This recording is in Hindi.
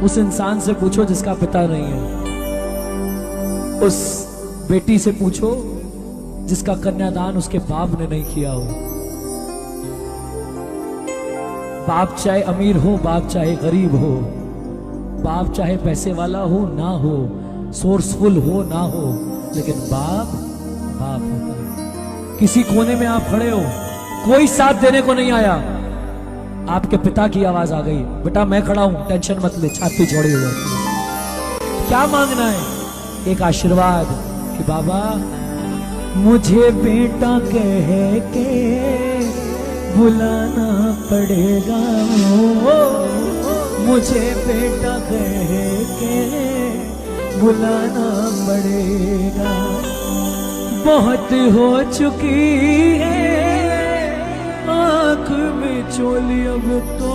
उस इंसान से पूछो जिसका पिता नहीं है, उस बेटी से पूछो जिसका कन्यादान उसके बाप ने नहीं किया हो। बाप चाहे अमीर हो, बाप चाहे गरीब हो, बाप चाहे पैसे वाला हो ना हो, सोर्सफुल हो ना हो, लेकिन बाप बाप होता है। किसी कोने में आप खड़े हो, कोई साथ देने को नहीं आया, आपके पिता की आवाज आ गई, बेटा मैं खड़ा हूं, टेंशन मत ले, छाती छोड़ी हुई। क्या मांगना है? एक आशीर्वाद कि बाबा मुझे बेटा कह के बुलाना पड़ेगा, मुझे बेटा कह के बुलाना पड़ेगा। बहुत हो चुकी है आंख में चोली, अब तो